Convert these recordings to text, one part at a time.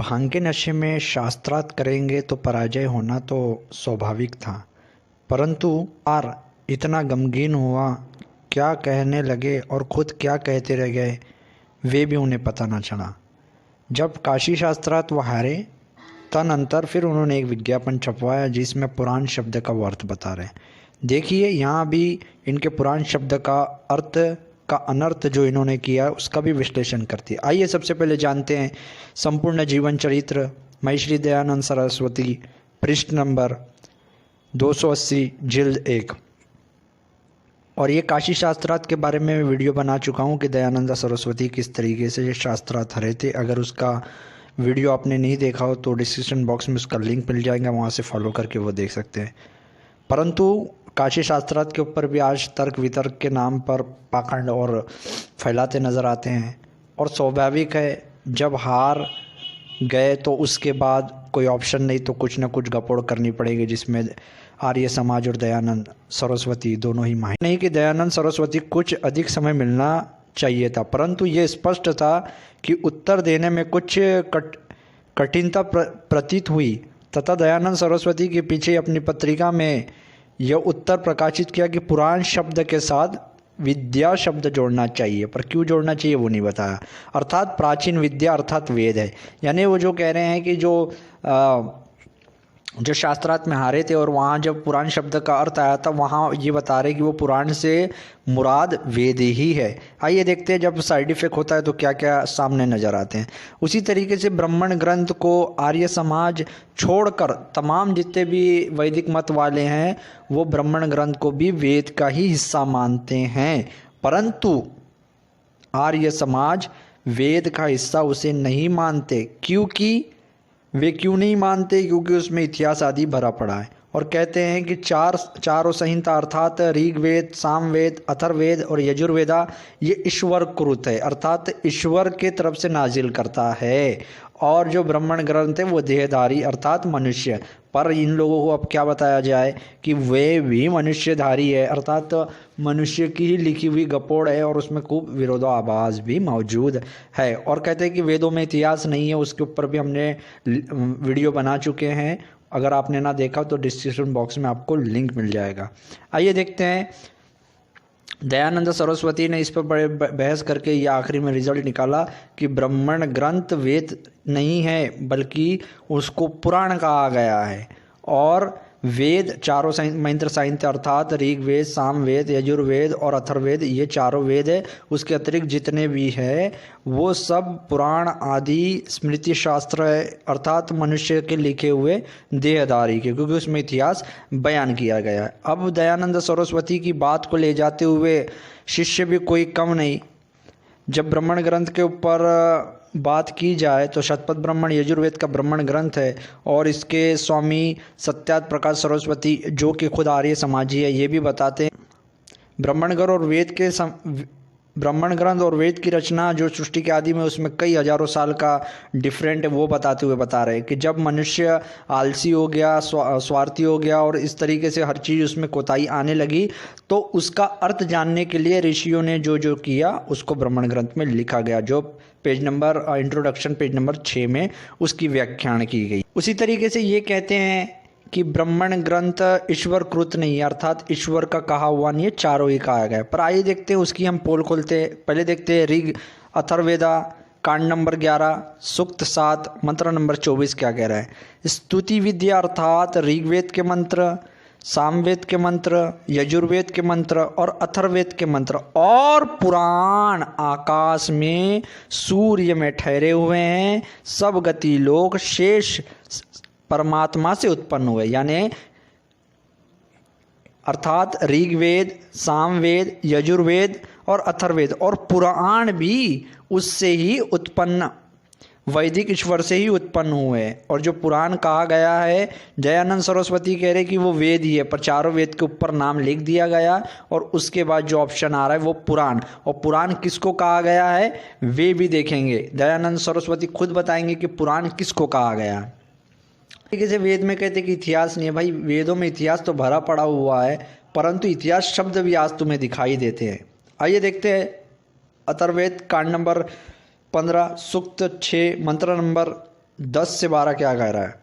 भांग के नशे में शास्त्रार्थ करेंगे तो पराजय होना तो स्वाभाविक था, परंतु आर इतना गमगीन हुआ, क्या कहने लगे और खुद क्या कहते रह गए वे भी उन्हें पता न चला। जब काशी शास्त्रार्थ वो हारे, तदनंतर फिर उन्होंने एक विज्ञापन छपवाया जिसमें पुराण शब्द का वो अर्थ बता रहे। देखिए यहाँ भी इनके पुराण शब्द का अर्थ का अनर्थ जो इन्होंने किया उसका भी विश्लेषण करती है। आइए सबसे पहले जानते हैं संपूर्ण जीवन चरित्र महर्षि दयानंद सरस्वती, पृष्ठ नंबर 280, जिल्द 1। और ये काशी शास्त्रार्थ के बारे में वीडियो बना चुका हूँ कि दयानंद सरस्वती किस तरीके से ये शास्त्रार्थ हरे थे। अगर उसका वीडियो आपने नहीं देखा हो तो डिस्क्रिप्शन बॉक्स में उसका लिंक मिल जाएगा, वहाँ से फॉलो करके वो देख सकते हैं। परंतु काशी शास्त्रार्थ के ऊपर भी आज तर्क वितर्क के नाम पर पाखंड और फैलाते नज़र आते हैं। और स्वाभाविक है, जब हार गए तो उसके बाद कोई ऑप्शन नहीं तो कुछ ना कुछ गपोड़ करनी पड़ेगी, जिसमें आर्य समाज और दयानंद सरस्वती दोनों ही माहिर नहीं कि दयानंद सरस्वती कुछ अधिक समय मिलना चाहिए था, परंतु ये स्पष्ट था कि उत्तर देने में कुछ कठिनता प्रतीत हुई तथा दयानंद सरस्वती के पीछे अपनी पत्रिका में यह उत्तर प्रकाशित किया कि पुराण शब्द के साथ विद्या शब्द जोड़ना चाहिए, पर क्यों जोड़ना चाहिए वो नहीं बताया। अर्थात प्राचीन विद्या अर्थात वेद है। यानी वो जो कह रहे हैं कि जो शास्त्रार्थ में हारे थे और वहाँ जब पुराण शब्द का अर्थ आया था, वहाँ ये बता रहे कि वो पुराण से मुराद वेद ही है। आइए देखते हैं जब साइड इफेक्ट होता है तो क्या क्या सामने नजर आते हैं। उसी तरीके से ब्राह्मण ग्रंथ को आर्य समाज छोड़कर तमाम जितने भी वैदिक मत वाले हैं वो ब्राह्मण ग्रंथ को भी वेद का ही हिस्सा मानते हैं, परंतु आर्य समाज वेद का हिस्सा उसे नहीं मानते। वे क्यों नहीं मानते? क्योंकि उसमें इतिहास आदि भरा पड़ा है और कहते हैं कि चारों संहिता अर्थात ऋग्वेद, सामवेद, अथर्ववेद और यजुर्वेदा ये ईश्वर कृत है, अर्थात ईश्वर के तरफ से नाजिल करता है। और जो ब्राह्मण ग्रंथ है वो देहधारी अर्थात मनुष्य। पर इन लोगों को अब क्या बताया जाए कि वे भी मनुष्यधारी है, अर्थात मनुष्य की ही लिखी हुई गपोड़ है और उसमें खूब विरोधाभास भी मौजूद है। और कहते हैं कि वेदों में इतिहास नहीं है, उसके ऊपर भी हमने वीडियो बना चुके हैं। अगर आपने ना देखा तो डिस्क्रिप्शन बॉक्स में आपको लिंक मिल जाएगा। आइए देखते हैं दयानंद सरस्वती ने इस पर बड़े बहस करके ये आखिरी में रिजल्ट निकाला कि ब्राह्मण ग्रंथ वेद नहीं है बल्कि उसको पुराण कहा गया है। और वेद चारों मंत्र साहित्य अर्थात ऋग्वेद, सामवेद, यजुर्वेद और अथर्ववेद ये चारों वेद है। उसके अतिरिक्त जितने भी है वो सब पुराण आदि स्मृति शास्त्र है, अर्थात मनुष्य के लिखे हुए देहधारी के, क्योंकि उसमें इतिहास बयान किया गया है। अब दयानंद सरस्वती की बात को ले जाते हुए शिष्य भी कोई कम नहीं। जब ब्राह्मण ग्रंथ के ऊपर बात की जाए तो शतपथ ब्राह्मण यजुर्वेद का ब्राह्मण ग्रंथ है और इसके स्वामी सत्यार्थ प्रकाश सरस्वती जो कि खुद आर्य समाजी है ये भी बताते हैं ब्राह्मण ग्रंथ और वेद की रचना जो सृष्टि के आदि में उसमें कई हजारों साल का डिफरेंट है, वो बताते हुए बता रहे हैं कि जब मनुष्य आलसी हो गया, स्वार्थी हो गया और इस तरीके से हर चीज़ उसमें कोताही आने लगी तो उसका अर्थ जानने के लिए ऋषियों ने जो जो किया उसको ब्राह्मण ग्रंथ में लिखा गया, जो page number introduction page number 6 में उसकी व्याख्यान की गई। उसी तरीके से ये कहते हैं कि ब्राह्मण ग्रंथ ईश्वर कृत नहीं है, अर्थात ईश्वर का कहा हुआ नहीं है, चारों ही कहा गया। पर आइए देखते हैं उसकी हम पोल खोलते हैं। पहले देखते हैं ऋग अथर्ववेदा कांड नंबर 11 सूक्त 7 मंत्र नंबर 24 क्या कह रहा है। स्तुति विद्या अर्थात ऋग्वेद के मंत्र, सामवेद के मंत्र, यजुर्वेद के मंत्र और अथर्ववेद के मंत्र और पुराण आकाश में सूर्य में ठहरे हुए हैं। सब गति लोग शेष परमात्मा से उत्पन्न हुए, यानी अर्थात ऋग्वेद, सामवेद, यजुर्वेद और अथर्ववेद और पुराण भी उससे ही उत्पन्न, वैदिक ईश्वर से ही उत्पन्न हुए। और जो पुराण कहा गया है दयानंद सरस्वती कह रहे कि वो वेद ही है, पर चारों वेद के ऊपर नाम लिख दिया गया और उसके बाद जो ऑप्शन आ रहा है वो पुराण। और पुराण किसको कहा गया है वे भी देखेंगे, दयानंद सरस्वती खुद बताएंगे कि पुराण किसको कहा गया है। जैसे वेद में कहते कि इतिहास नहीं है, भाई वेदों में इतिहास तो भरा पड़ा हुआ है, परंतु इतिहास शब्द भी आज तुम्हें दिखाई देते हैं। आइए देखते हैं अथर्ववेद कांड नंबर 15 सूक्त 6 मंत्र नंबर 10 से 12 क्या कह रहा है?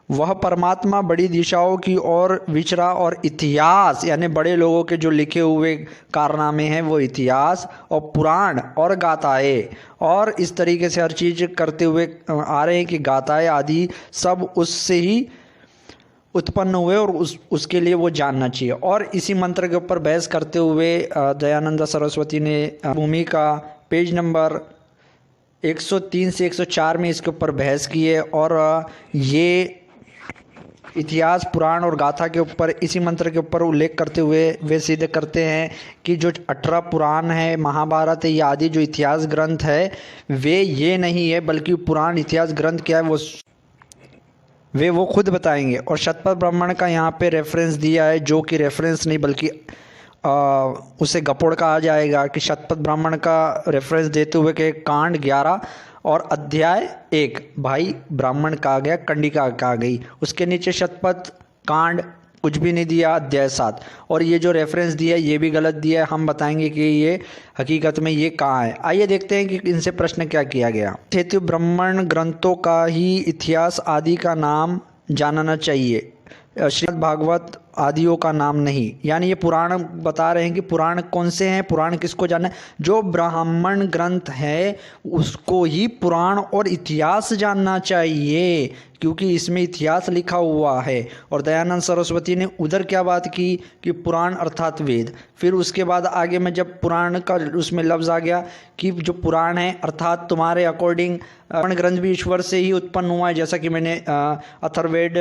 वह परमात्मा बड़ी दिशाओं की ओर विचरा और इतिहास यानी बड़े लोगों के जो लिखे हुए कारनामे हैं वो इतिहास और पुराण और गाथाएँ और इस तरीके से हर चीज़ करते हुए आ रहे हैं कि गाथाएँ आदि सब उससे ही उत्पन्न हुए और उसके लिए वो जानना चाहिए। और इसी मंत्र के ऊपर बहस करते हुए दयानंद सरस्वती ने भूमिका पेज नंबर 103 से 104 में इसके ऊपर बहस की है। और ये इतिहास पुराण और गाथा के ऊपर इसी मंत्र के ऊपर उल्लेख करते हुए वे सिद्ध करते हैं कि जो 18 पुराण है, महाभारत है, ये आदि जो इतिहास ग्रंथ है वे ये नहीं है, बल्कि पुराण इतिहास ग्रंथ क्या है वो खुद बताएंगे। और शतपथ ब्राह्मण का यहाँ पे रेफरेंस दिया है, जो कि रेफरेंस नहीं बल्कि उसे गपोड़ कहा जाएगा कि शतपथ ब्राह्मण का रेफरेंस देते हुए कि कांड 11 और अध्याय 1 भाई ब्राह्मण कहा गया, कंडिका कहा गई, उसके नीचे शतपथ कांड कुछ भी नहीं दिया, अध्याय 7। और ये जो रेफरेंस दिया है ये भी गलत दिया है, हम बताएंगे कि ये हकीकत में ये कहाँ है। आइए देखते हैं कि इनसे प्रश्न क्या किया गया। हेतु ब्राह्मण ग्रंथों का ही इतिहास आदि का नाम जानना चाहिए, श्रीमद् भागवत आदियों का नाम नहीं। यानी ये पुराण बता रहे हैं कि पुराण कौन से हैं, पुराण किसको जानना है? जो ब्राह्मण ग्रंथ है उसको ही पुराण और इतिहास जानना चाहिए, क्योंकि इसमें इतिहास लिखा हुआ है। और दयानंद सरस्वती ने उधर क्या बात की कि पुराण अर्थात वेद। फिर उसके बाद आगे में जब पुराण का उसमें लफ्ज़ आ गया कि जो पुराण है अर्थात तुम्हारे अकॉर्डिंग पुराण ग्रंथ भी ईश्वर से ही उत्पन्न हुआ है, जैसा कि मैंने अथर्ववेद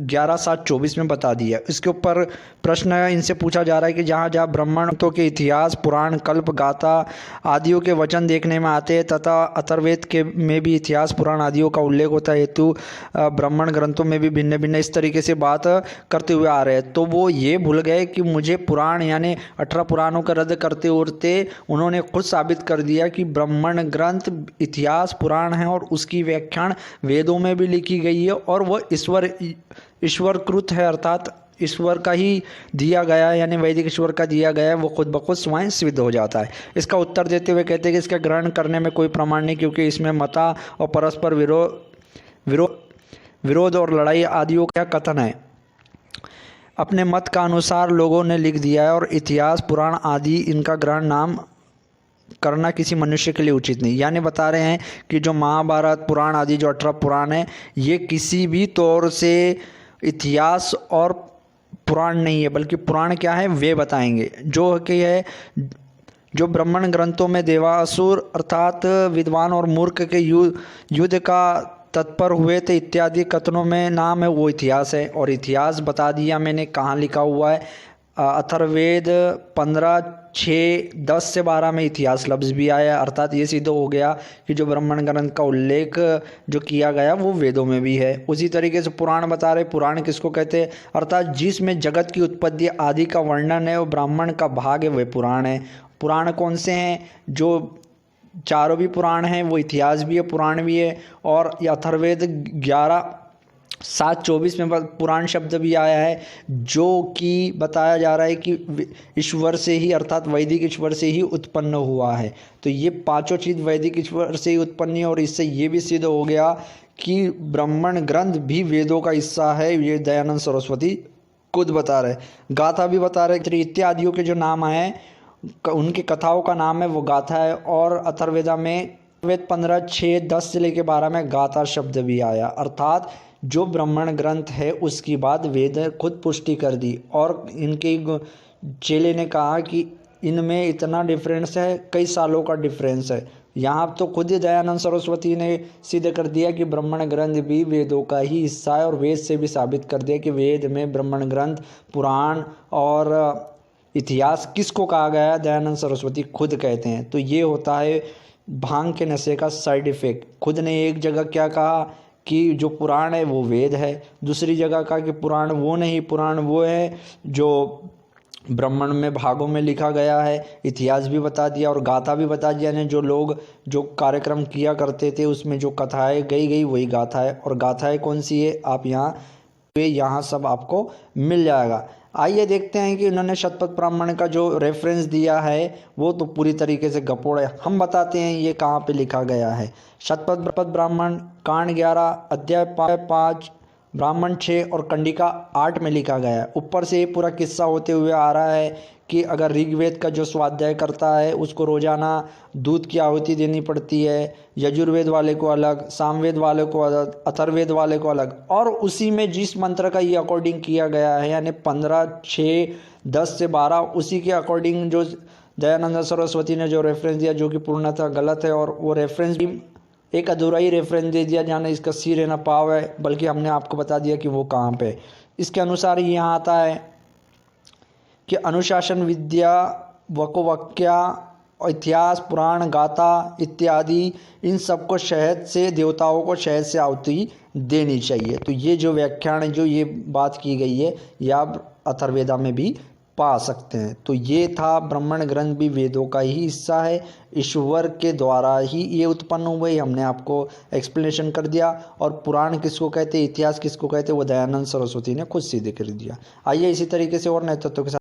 11:7-24 में बता दिया। इसके ऊपर प्रश्न इनसे पूछा जा रहा है कि जहाँ जहाँ ब्राह्मणों के इतिहास, पुराण, कल्प, गाथा आदियों के वचन देखने में आते हैं तथा अथर्ववेद के में भी इतिहास, पुराण आदियों का उल्लेख होता है, हेतु ब्राह्मण ग्रंथों में भी भिन्न भिन्न इस तरीके से बात करते हुए आ रहे हैं, तो वो ये भूल गए कि मुझे पुराण यानी 18 पुराणों का रद्द करते उड़ते उन्होंने खुद साबित कर दिया कि ब्राह्मण ग्रंथ इतिहास पुराण है और उसकी व्याख्यान वेदों में भी लिखी गई है और वह ईश्वरकृत है, अर्थात ईश्वर का ही दिया गया है, यानी वैदिक ईश्वर का दिया गया है, वो खुद ब खुद स्वयं सिद्ध हो जाता है। इसका उत्तर देते हुए कहते हैं कि इसका ग्रहण करने में कोई प्रमाण नहीं, क्योंकि इसमें मता और परस्पर विरोध और लड़ाई आदियों का कथन है। अपने मत का अनुसार लोगों ने लिख दिया है और इतिहास, पुराण आदि इनका ग्रहण नाम करना किसी मनुष्य के लिए उचित नहीं। यानी बता रहे हैं कि जो महाभारत, पुराण आदि जो 18 पुराण है ये किसी भी तौर से इतिहास और पुराण नहीं है, बल्कि पुराण क्या है वे बताएंगे। जो कि है जो ब्राह्मण ग्रंथों में देवासुर अर्थात विद्वान और मूर्ख के युद्ध का तत्पर हुए थे इत्यादि कथनों में नाम है वो इतिहास है। और इतिहास बता दिया मैंने कहाँ लिखा हुआ है, अथर्ववेद 15:6-10 से 12 में इतिहास लफ्ज़ भी आया, अर्थात ये सिद्ध हो गया कि जो ब्राह्मण ग्रंथ का उल्लेख जो किया गया वो वेदों में भी है। उसी तरीके से पुराण बता रहे, पुराण किसको कहते हैं, अर्थात जिसमें जगत की उत्पत्ति आदि का वर्णन है वो ब्राह्मण का भाग है, वे पुराण है। पुराण कौन से हैं? जो चारों भी पुराण हैं, वो इतिहास भी है, पुराण भी है। और अथर्ववेद 11:7-24 में पुराण शब्द भी आया है, जो कि बताया जा रहा है कि ईश्वर से ही अर्थात वैदिक ईश्वर से ही उत्पन्न हुआ है। तो ये पांचों चीज़ वैदिक ईश्वर से ही उत्पन्न है और इससे ये भी सिद्ध हो गया कि ब्राह्मण ग्रंथ भी वेदों का हिस्सा है। ये दयानंद सरस्वती खुद बता रहे। गाथा भी बता रहे, इत्यादियों के जो नाम आए उनकी कथाओं का नाम है वो गाथा है। और अथर्ववेदा में वेद 15:6-10 से लेकर 12 में गाथा शब्द भी आया, अर्थात जो ब्राह्मण ग्रंथ है उसकी बात वेद खुद पुष्टि कर दी। और इनके चेले ने कहा कि इनमें इतना डिफरेंस है, कई सालों का डिफरेंस है। यहाँ तो खुद ही दयानंद सरस्वती ने सिद्ध कर दिया कि ब्राह्मण ग्रंथ भी वेदों का ही हिस्सा है और वेद से भी साबित कर दिया कि वेद में ब्राह्मण ग्रंथ, पुराण और इतिहास किसको कहा गया है, दयानंद सरस्वती खुद कहते हैं। तो ये होता है भांग के नशे का साइड इफ़ेक्ट। खुद ने एक जगह क्या कहा कि जो पुराण है वो वेद है, दूसरी जगह कहा कि पुराण वो नहीं, पुराण वो है जो ब्राह्मण में भागों में लिखा गया है। इतिहास भी बता दिया और गाथा भी बता दिया ने जो लोग जो कार्यक्रम किया करते थे उसमें जो कथाएं गई वही गाथा है। और गाथाएं कौन सी है आप यहाँ सब आपको मिल जाएगा। आइए देखते हैं कि उन्होंने शतपथ ब्राह्मण का जो रेफरेंस दिया है वो तो पूरी तरीके से गपोड़ है। हम बताते हैं ये कहाँ पे लिखा गया है। शतपथ ब्राह्मण कांड 11 अध्याय 5 ब्राह्मण 6 और कंडिका 8 में लिखा गया है। ऊपर से ये पूरा किस्सा होते हुए आ रहा है कि अगर ऋग्वेद का जो स्वाध्याय करता है उसको रोजाना दूध की आहुति देनी पड़ती है, यजुर्वेद वाले को अलग, सामवेद वाले को अलग, अथर्ववेद वाले को अलग, और उसी में जिस मंत्र का ये अकॉर्डिंग किया गया है यानी 15, 6, 10 से 12 उसी के अकॉर्डिंग जो दयानंद सरस्वती ने जो रेफरेंस दिया जो कि पूर्णतः गलत है, और वो रेफरेंस भी एक अधूरा ही रेफरेंस दे दिया जाना इसका सिर है ना पाव है, बल्कि हमने आपको बता दिया कि वो कहाँ पे। इसके अनुसार यहाँ आता है कि अनुशासन विद्या, वकोवक्या, इतिहास, पुराण, गाथा इत्यादि इन सबको शहद से, देवताओं को शहद से आहुति देनी चाहिए। तो ये जो व्याख्यान है जो ये बात की गई है यह आप अथर्ववेदा में भी पा सकते हैं। तो ये था ब्राह्मण ग्रंथ भी वेदों का ही हिस्सा है, ईश्वर के द्वारा ही ये उत्पन्न हुए, हमने आपको एक्सप्लेनेशन कर दिया। और पुराण किसको कहते हैं, इतिहास किसको कहते हैं, वो दयानंद सरस्वती ने खुद सिद्ध कर दिया। आइए इसी तरीके से और नए तत्वों के साथ